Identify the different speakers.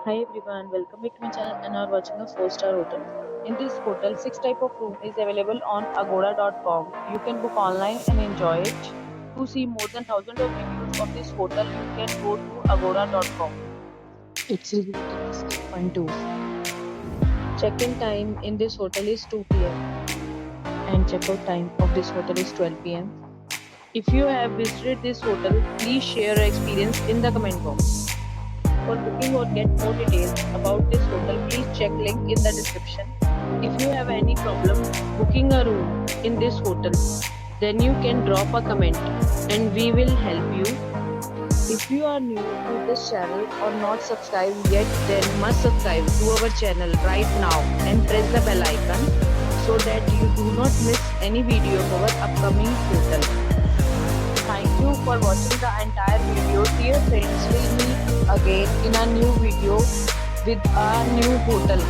Speaker 1: Hi everyone, welcome back to my channel and are watching a 4-star hotel. In this hotel, 6 type of room is available on agoda.com. You can book online and enjoy it. To see more than thousands of reviews of this hotel, you can go to agoda.com. Its review rating is 8.2. Check-in time in this hotel is 2 p.m. and check-out time of this hotel is 12 p.m. If you have visited this hotel, please share your experience in the comment box. For booking or get more details about this hotel, please check link in the description. If you have any problem booking a room in this hotel, then you can drop a comment and we will help you. If you are new to this channel or not subscribed yet, then must subscribe to our channel right now and press the bell icon so that you do not miss any video of our upcoming hotel. Thank you for watching the entire video. Dear friends, we'll meet again in a new video with a new hotel.